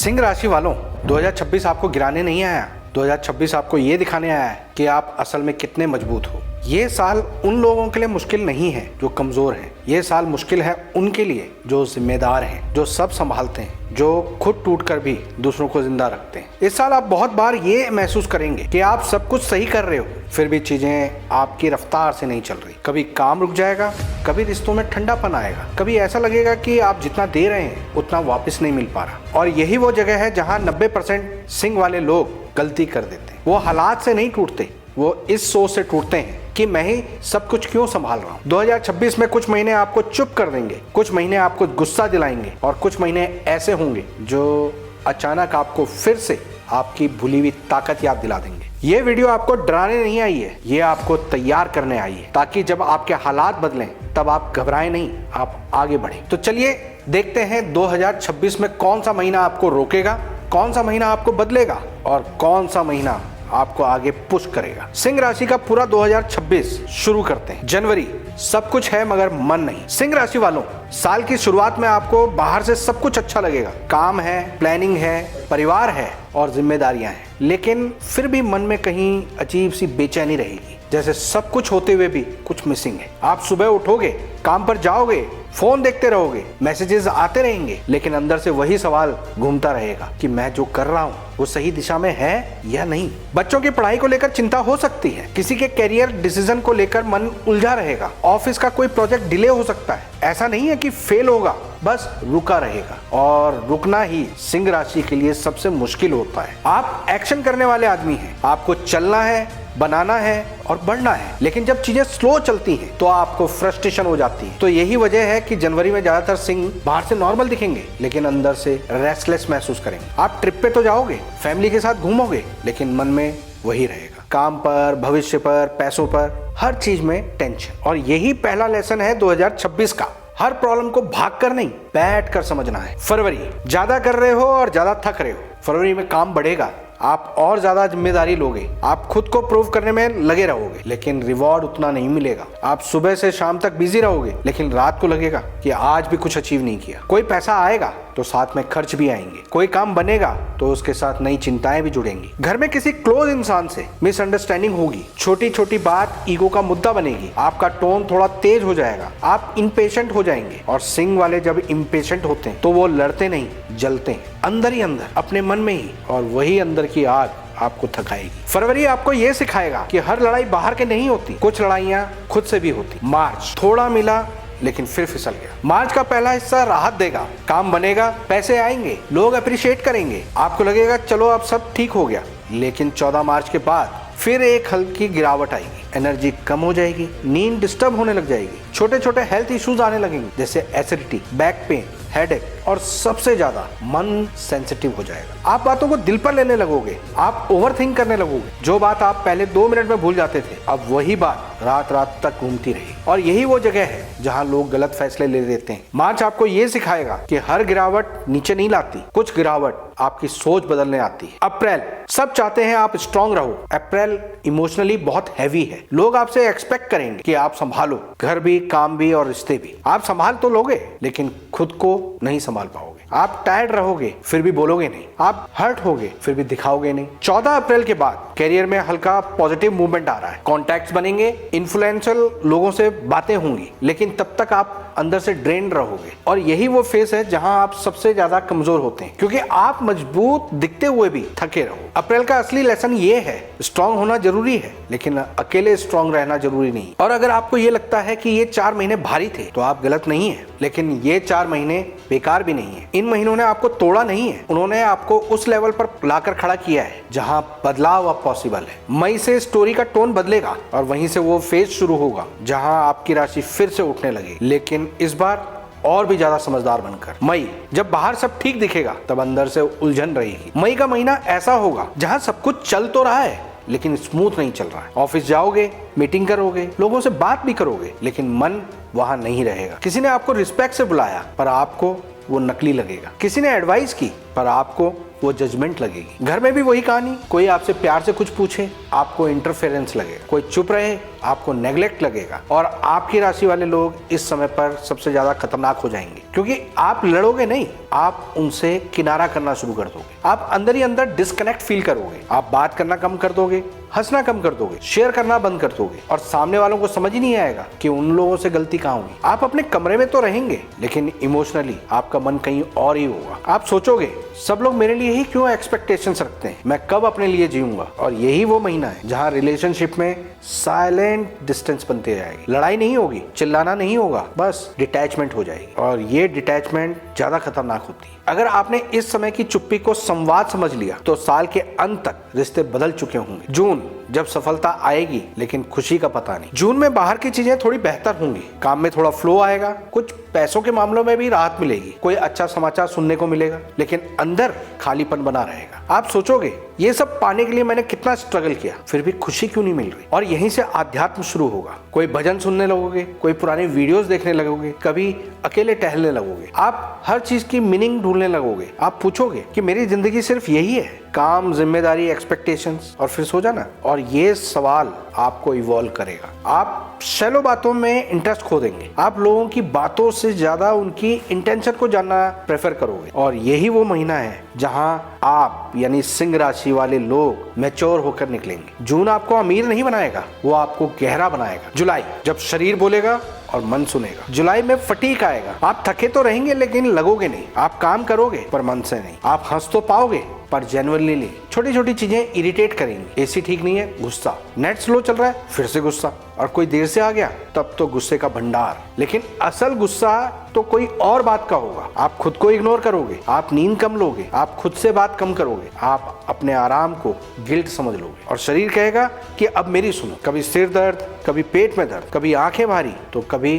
सिंह राशि वालों, 2026 आपको गिराने नहीं आया। 2026 आपको ये दिखाने आया है कि आप असल में कितने मजबूत हो। ये साल उन लोगों के लिए मुश्किल नहीं है जो कमजोर हैं। ये साल मुश्किल है उनके लिए जो जिम्मेदार हैं, जो सब संभालते हैं, जो खुद टूट कर भी दूसरों को जिंदा रखते हैं। इस साल आप बहुत बार ये महसूस करेंगे कि आप सब कुछ सही कर रहे हो, फिर भी चीजें आपकी रफ्तार से नहीं चल रही। कभी काम रुक जाएगा, कभी रिश्तों में ठंडापन आएगा, कभी ऐसा लगेगा कि आप जितना दे रहे हैं उतना वापस नहीं मिल पा रहा। और यही वो जगह है जहाँ 90% सिंह वाले लोग गलती कर देते हैं। वो हालात से नहीं टूटते, वो इस सोच से टूटते हैं कि मैं ही सब कुछ क्यों संभाल रहा हूँ। 2026 में कुछ महीने आपको चुप कर देंगे, कुछ महीने आपको गुस्सा दिलाएंगे और कुछ महीने ऐसे होंगे जो अचानक आपको फिर से आपकी भूली हुई ताकत याद दिला देंगे। ये वीडियो आपको डराने नहीं आई है, ये आपको तैयार करने आई है, ताकि जब आपके हालात बदलें तब आप घबराएं नहीं, आप आगे बढ़ें। तो चलिए देखते हैं 2026 में कौन सा महीना आपको रोकेगा, कौन सा महीना आपको बदलेगा और कौन सा महीना आपको आगे पुश करेगा। सिंह राशि का पूरा 2026 शुरू करते हैं। जनवरी, सब कुछ है मगर मन नहीं। सिंह राशि वालों, साल की शुरुआत में आपको बाहर से सब कुछ अच्छा लगेगा। काम है, प्लानिंग है, परिवार है और जिम्मेदारियां हैं, लेकिन फिर भी मन में कहीं अजीब सी बेचैनी रहेगी, जैसे सब कुछ होते हुए भी कुछ मिसिंग है। आप सुबह उठोगे, काम पर जाओगे, फोन देखते रहोगे, मैसेजेस आते रहेंगे, लेकिन अंदर से वही सवाल घूमता रहेगा कि मैं जो कर रहा हूँ वो सही दिशा में है या नहीं। बच्चों की पढ़ाई को लेकर चिंता हो सकती है, किसी के करियर डिसीजन को लेकर मन उलझा रहेगा, ऑफिस का कोई प्रोजेक्ट डिले हो सकता है। ऐसा नहीं है कि फेल होगा, बस रुका रहेगा, और रुकना ही सिंह राशि के लिए सबसे मुश्किल होता है। आप एक्शन करने वाले आदमी हैं, आपको चलना है, बनाना है और बढ़ना है, लेकिन जब चीजें स्लो चलती हैं तो आपको फ्रस्ट्रेशन हो जाती है। तो यही वजह है कि जनवरी में ज्यादातर सिंह बाहर से नॉर्मल दिखेंगे, लेकिन अंदर से रेस्टलेस महसूस करेंगे। आप ट्रिप पे तो जाओगे, फैमिली के साथ घूमोगे, लेकिन मन में वही रहेगा, काम पर, भविष्य पर, पैसों पर, हर चीज में टेंशन। और यही पहला लेसन है 2026 का। हर प्रॉब्लम को भागकर नहीं, बैठकर समझना है। फरवरी, ज्यादा कर रहे हो और ज्यादा थक रहे हो। फरवरी में काम बढ़ेगा, आप और ज्यादा जिम्मेदारी लोगे, आप खुद को प्रूव करने में लगे रहोगे, लेकिन रिवॉर्ड उतना नहीं मिलेगा। आप सुबह से शाम तक बिजी रहोगे, लेकिन रात को लगेगा कि आज भी कुछ अचीव नहीं किया। कोई पैसा आएगा तो साथ में खर्च भी आएंगे, कोई काम बनेगा तो उसके साथ नई चिंताएं भी जुड़ेंगी। घर में किसी क्लोज इंसान से मिसअंडरस्टैंडिंग होगी, छोटी छोटी बात ईगो का मुद्दा बनेगी, आपका टोन थोड़ा तेज हो जाएगा, आप इम्पेशेंट हो जाएंगे। और सिंह वाले जब इम्पेशेंट होते हैं तो वो लड़ते नहीं, जलते हैं, अंदर ही अंदर, अपने मन में ही, और वही अंदर की आग आपको थकाएगी। फरवरी आपको ये सिखाएगा कि हर लड़ाई बाहर के नहीं होती, कुछ लड़ाइयाँ खुद से भी होती। मार्च, थोड़ा मिला लेकिन फिर फिसल गया। मार्च का पहला हिस्सा राहत देगा, काम बनेगा, पैसे आएंगे, लोग अप्रिशिएट करेंगे, आपको लगेगा चलो अब सब ठीक हो गया। लेकिन 14 मार्च के बाद फिर एक हल्की गिरावट आएगी, एनर्जी कम हो जाएगी, नींद डिस्टर्ब होने लग जाएगी, छोटे छोटे हेल्थ इश्यूज आने लगेंगे, जैसे एसिडिटी, बैक पेन, हेडेक, और सबसे ज्यादा मन सेंसिटिव हो जाएगा। आप बातों को दिल पर लेने लगोगे, आप ओवरथिंक करने लगोगे। जो बात आप पहले 2 मिनट में भूल जाते थे, अब वही बात रात रात तक घूमती रही। और यही वो जगह है जहां लोग गलत फैसले ले लेते हैं। मार्च आपको ये सिखाएगा कि हर गिरावट नीचे नहीं लाती, कुछ गिरावट आपकी सोच बदलने आती है। अप्रैल, सब चाहते हैं आप स्ट्रांग रहो। अप्रैल इमोशनली बहुत हैवी है, लोग आपसे एक्सपेक्ट करेंगे कि आप संभालो, घर भी, काम भी और रिश्ते भी। आप संभाल तो लोगे, लेकिन खुद को नहीं संभाल पाओगे। आप टायर्ड रहोगे फिर भी बोलोगे नहीं, आप हर्ट होगे फिर भी दिखाओगे नहीं। 14 अप्रैल के बाद करियर में हल्का पॉजिटिव मूवमेंट आ रहा है, कॉन्टैक्ट्स बनेंगे, इन्फ्लुएंशियल लोगों से बातें होंगी, लेकिन तब तक आप अंदर से ड्रेन रहोगे। और यही वो फेस है जहां आप सबसे ज्यादा कमजोर होते हैं, क्योंकि आप मजबूत दिखते हुए भी थके रहो। अप्रैल का असली लेसन ये है, स्ट्रांग होना जरूरी है, लेकिन अकेले स्ट्रांग रहना जरूरी नहीं। और अगर आपको ये लगता है कि ये 4 महीने भारी थे तो आप गलत नहीं है, लेकिन ये 4 महीने बेकार भी नहीं है। इन महीनों ने आपको तोड़ा नहीं है, उन्होंने आपको उस लेवल पर लाकर खड़ा किया है जहां बदलाव अब पॉसिबल है। मई से स्टोरी का टोन बदलेगा और वहीं से वो फेज शुरू होगा जहां आपकी राशि फिर से उठने लगेगी, लेकिन इस बार और भी ज्यादा समझदार बनकर। मई, जब बाहर सब ठीक दिखेगा तब अंदर से उलझन रहेगी। मई का महीना ऐसा होगा जहां सब कुछ चल तो रहा है लेकिन स्मूथ नहीं चल रहा है। ऑफिस जाओगे, मीटिंग करोगे, लोगों से बात भी करोगे, लेकिन मन वहां नहीं रहेगा। किसी ने आपको रिस्पेक्ट से बुलाया पर आपको वो नकली लगेगा। किसी ने एडवाइस की पर आपको वो जजमेंट लगेगी। घर में भी वही कहानी, कोई आपसे प्यार से कुछ पूछे, आपको इंटरफेरेंस लगेगा। कोई चुप रहे, आपको नेग्लेक्ट लगेगा। और आपकी राशि वाले लोग इस समय पर सबसे ज्यादा खतरनाक हो जाएंगे, क्योंकि आप लड़ोगे नहीं, आप उनसे किनारा करना शुरू कर दोगे। आप अंदर ही अंदर डिस्कनेक्ट फील करोगे। आप बात करना कम कर दोगे, हंसना कम कर दोगे, शेयर करना बंद कर दोगे, और सामने वालों को समझ ही नहीं आएगा कि उन लोगों से गलती कहाँ हुई। आप अपने कमरे में तो रहेंगे, लेकिन इमोशनली आपका मन कहीं और ही होगा। आप सोचोगे सब लोग मेरे लिए ही क्यों एक्सपेक्टेशंस रखते हैं, मैं कब अपने लिए जीऊंगा। और यही वो महीना है जहां रिलेशनशिप में साइलेंट डिस्टेंस बनते जाएगी। लड़ाई नहीं होगी, चिल्लाना नहीं होगा, बस डिटैचमेंट हो जाएगी। और ये डिटैचमेंट ज्यादा खतरनाक होती है। अगर आपने इस समय की चुप्पी को संवाद समझ लिया तो साल के अंत तक रिश्ते बदल चुके होंगे। जून जब सफलता आएगी, लेकिन खुशी का पता नहीं। जून में बाहर की चीजें थोड़ी बेहतर होंगी, काम में थोड़ा फ्लो आएगा, कुछ पैसों के मामलों में भी राहत मिलेगी, कोई अच्छा समाचार सुनने को मिलेगा, लेकिन अंदर खालीपन बना रहेगा। आप सोचोगे ये सब पाने के लिए मैंने कितना स्ट्रगल किया, फिर भी खुशी क्यों नहीं मिल रही। और यहीं से आध्यात्म शुरू होगा। कोई भजन सुनने लगोगे, कोई पुराने वीडियोस देखने लगोगे, कभी अकेले टहलने लगोगे। आप हर चीज की मीनिंग ढूंढने लगोगे। आप पूछोगे कि मेरी जिंदगी सिर्फ यही है, काम, जिम्मेदारी, एक्सपेक्टेशंस, और फिर सो जाना। और ये सवाल आपको इवॉल्व करेगा। आप शैलो बातों में इंटरेस्ट खो देंगे। आप लोगों की बातों से ज्यादा उनकी इंटेंशन को जानना प्रेफर करोगे। और यही वो महीना है जहां आप यानी सिंह राशि वाले लोग मैच्योर होकर निकलेंगे। जून आपको अमीर नहीं बनाएगा, वो आपको गहरा बनाएगा। जुलाई जब शरीर बोलेगा और मन सुनेगा। जुलाई में फटीक आएगा। आप थके तो रहेंगे, लेकिन लगोगे नहीं। आप काम करोगे पर मन से नहीं। आप हंस तो पाओगे पर जेन्युइनली नहीं। छोटी छोटी चीजें इरिटेट करेंगी। एसी ठीक नहीं है, गुस्सा। नेट स्लो चल रहा है, फिर से गुस्सा। और कोई देर से आ गया, तब तो गुस्से का भंडार। लेकिन असल गुस्सा तो कोई और बात का होगा। आप खुद को इग्नोर करोगे, आप नींद कम लोगे, आप खुद से बात कम करोगे, आप अपने आराम को गिल्ट समझ लोगे। और शरीर कहेगा कि अब मेरी सुनो। कभी सिर दर्द, कभी पेट में दर्द, कभी आंखें भारी, तो कभी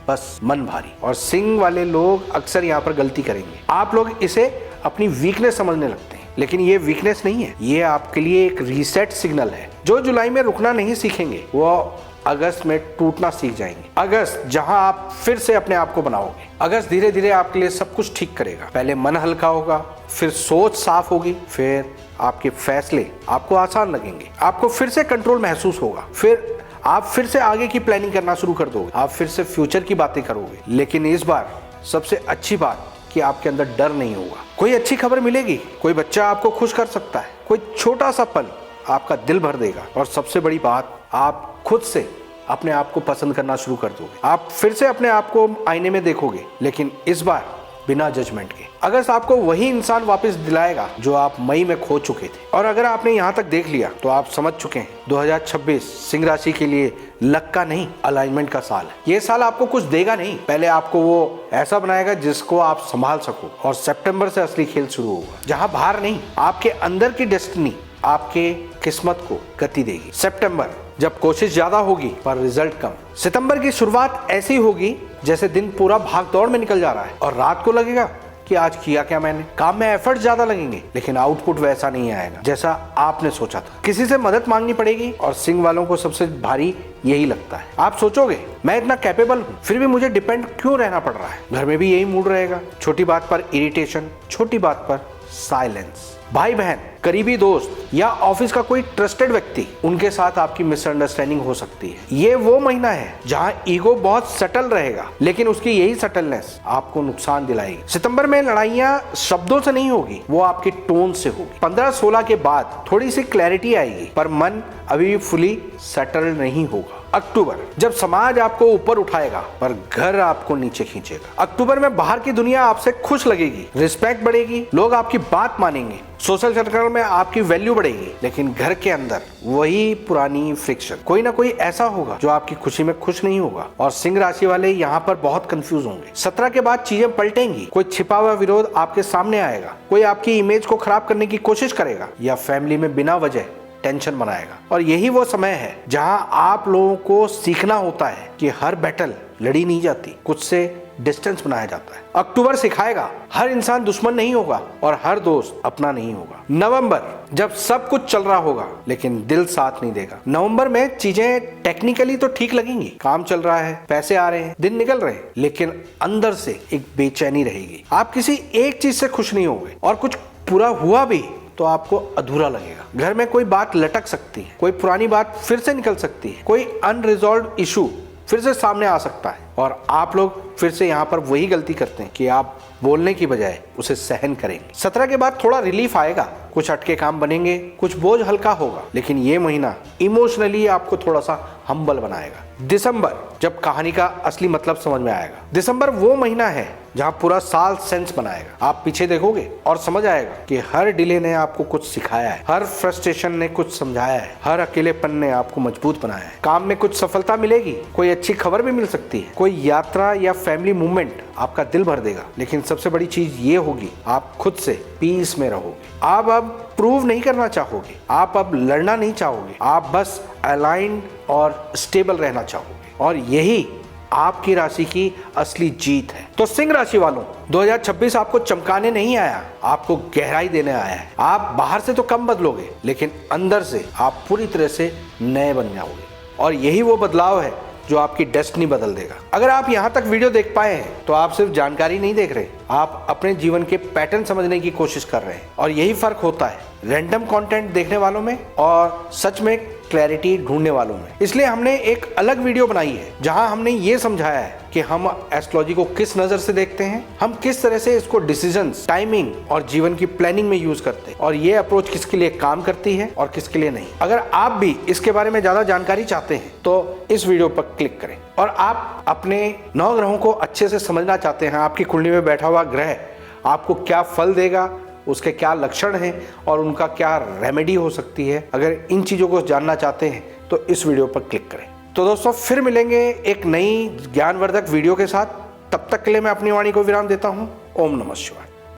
बस मन भारी। और सिंह वाले लोग अक्सर यहाँ पर गलती करेंगे। आप लोग इसे अपनी वीकनेस समझने लगते हैं, लेकिन ये वीकनेस नहीं है, ये आपके लिए एक रीसेट सिग्नल है। जो जुलाई में रुकना नहीं सीखेंगे, वो अगस्त में टूटना सीख जाएंगे। अगस्त जहां आप फिर से अपने आप को बनाओगे। अगस्त धीरे धीरे आपके लिए सब कुछ ठीक करेगा। पहले मन हल्का होगा, फिर सोच साफ होगी, फिर आपके फैसले आपको आसान लगेंगे। आपको फिर से कंट्रोल महसूस होगा, फिर आप फिर से आगे की प्लानिंग करना शुरू कर दोगे। आप फिर से फ्यूचर की बातें करोगे। लेकिन इस बार सबसे अच्छी बात कि आपके अंदर डर नहीं होगा। कोई अच्छी खबर मिलेगी, कोई बच्चा आपको खुश कर सकता है, कोई छोटा सा पल आपका दिल भर देगा। और सबसे बड़ी बात, आप खुद से अपने आप को पसंद करना शुरू कर दोगे। आप फिर से अपने आप को आईने में देखोगे, लेकिन इस बार बिना जजमेंट के। अगस्त आपको वही इंसान वापस दिलाएगा जो आप मई में खो चुके थे। और अगर आपने यहाँ तक देख लिया तो आप समझ चुके हैं 2026 सिंह राशि के लिए लक का नहीं, अलाइनमेंट का साल है। ये साल आपको कुछ देगा नहीं, पहले आपको वो ऐसा बनाएगा जिसको आप संभाल सको। और सितंबर से असली खेल शुरू होगा, जहां बाहर नहीं, आपके अंदर की डेस्टिनी आपके किस्मत को गति देगी। सितंबर जब कोशिश ज्यादा होगी पर रिजल्ट कम। सितंबर की शुरुआत ऐसी होगी जैसे दिन पूरा भाग दौड़ में निकल जा रहा है और रात को लगेगा कि आज किया क्या मैंने। काम में एफर्ट ज्यादा लगेंगे, लेकिन आउटपुट वैसा नहीं आएगा जैसा आपने सोचा था। किसी से मदद मांगनी पड़ेगी और सिंह वालों को सबसे भारी यही लगता है। आप सोचोगे मैं इतना कैपेबल हूँ, फिर भी मुझे डिपेंड क्यों रहना पड़ रहा है। घर में भी यही मूड रहेगा। छोटी बात पर इरिटेशन, छोटी बात पर साइलेंस। भाई बहन, करीबी दोस्त या ऑफिस का कोई ट्रस्टेड व्यक्ति, उनके साथ आपकी मिसअंडरस्टैंडिंग हो सकती है। ये वो महीना है जहां ईगो बहुत सटल रहेगा, लेकिन उसकी यही सटलनेस आपको नुकसान दिलाएगी। सितंबर में लड़ाइयां शब्दों से नहीं होगी, वो आपके टोन से होगी। 15-16 के बाद थोड़ी सी क्लैरिटी आएगी, पर मन अभी फुली सेटल्ड नहीं होगा। अक्टूबर जब समाज आपको ऊपर उठाएगा पर घर आपको नीचे खींचेगा। अक्टूबर में बाहर की दुनिया आपसे खुश लगेगी, रिस्पेक्ट बढ़ेगी, लोग आपकी बात मानेंगे, सोशल सर्कल में आपकी वैल्यू बढ़ेगी। लेकिन घर के अंदर वही पुरानी फ्रिक्शन, कोई ना कोई ऐसा होगा जो आपकी खुशी में खुश नहीं होगा। और सिंह राशि वाले यहाँ पर बहुत कंफ्यूज होंगे। 17 के बाद चीजें पलटेंगी। कोई छिपा हुआ विरोध आपके सामने आएगा, कोई आपकी इमेज को खराब करने की कोशिश करेगा, या फैमिली में बिना वजह टेंशन बनाएगा। और यही वो समय है जहां आप लोगों को सीखना होता है कि हर बैटल लड़ी नहीं जाती, कुछ से डिस्टेंस बनाया जाता है। अक्टूबर सिखाएगा हर इंसान दुश्मन नहीं होगा और हर दोस्त अपना नहीं होगा। नवंबर जब सब कुछ चल रहा होगा लेकिन दिल साथ नहीं देगा। नवंबर में चीजें टेक्निकली तो ठीक लगेंगी, काम चल रहा है, पैसे आ रहे हैं, दिन निकल रहे हैं, लेकिन अंदर से एक बेचैनी रहेगी। आप किसी एक चीज से खुश नहीं होंगे और कुछ पूरा हुआ भी तो आपको अधूरा लगेगा। घर में कोई बात लटक सकती है, कोई पुरानी बात फिर से निकल सकती है, कोई अनरिजॉल्व्ड इशू फिर से सामने आ सकता है और आप लोग फिर से यहाँ पर वही गलती करते हैं कि आप बोलने की बजाय उसे सहन करेंगे। 17 के बाद थोड़ा रिलीफ आएगा, कुछ अटके काम बनेंगे, कुछ बोझ हल्का होगा, लेकिन ये महीना इमोशनली आपको थोड़ा सा हम्बल बनाएगा। दिसंबर जब कहानी का असली मतलब समझ में आएगा। दिसंबर वो महीना है जहां पूरा साल सेंस बनाएगा। आप पीछे देखोगे और समझ आएगा कि हर डिले ने आपको कुछ सिखाया है, हर फ्रस्ट्रेशन ने कुछ समझाया है, हर अकेलेपन ने आपको मजबूत बनाया है। काम में कुछ सफलता मिलेगी, कोई अच्छी खबर भी मिल सकती है, कोई यात्रा या फैमिली मूवमेंट आपका दिल भर देगा, लेकिन सबसे बड़ी चीज ये होगी आप खुद से पीस में रहोगे। आप अब प्रूव नहीं करना चाहोगे, आप अब लड़ना नहीं चाहोगे, आप बस अलाइंड और स्टेबल रहना चाहोगे और यही आपकी राशि की असली जीत है। तो सिंह राशि वालों, 2026 आपको चमकाने नहीं आया, आपको गहराई देने आया है। आप बाहर से तो कम बदलोगे लेकिन अंदर से आप पूरी तरह से नए बन जाओगे और यही वो बदलाव है जो आपकी डेस्टिनी बदल देगा। अगर आप यहाँ तक वीडियो देख पाए हैं तो आप सिर्फ जानकारी नहीं देख रहे, आप अपने जीवन के पैटर्न समझने की कोशिश कर रहे हैं और यही फर्क होता है रैंडम कंटेंट देखने वालों में और सच में क्लैरिटी ढूंढने वालों में। इसलिए हमने एक अलग वीडियो बनाई है जहां हमने ये समझाया है कि हम एस्ट्रोलॉजी को किस नजर से देखते हैं, हम किस तरह से इसको डिसीजंस, टाइमिंग और जीवन की प्लानिंग में यूज करते हैं और ये अप्रोच किसके लिए काम करती है और किसके लिए नहीं। अगर आप भी इसके बारे में ज्यादा जानकारी चाहते हैं तो इस वीडियो पर क्लिक करें और आप अपने 9 ग्रहों को अच्छे से समझना चाहते हैं, आपकी कुंडली में बैठा हुआ ग्रह आपको क्या फल देगा, उसके क्या लक्षण हैं और उनका क्या रेमेडी हो सकती है, अगर इन चीज़ों को जानना चाहते हैं तो इस वीडियो पर क्लिक करें। तो दोस्तों फिर मिलेंगे एक नई ज्ञानवर्धक वीडियो के साथ। तब तक के लिए मैं अपनी वाणी को विराम देता हूँ। ओम नमः शिवाय।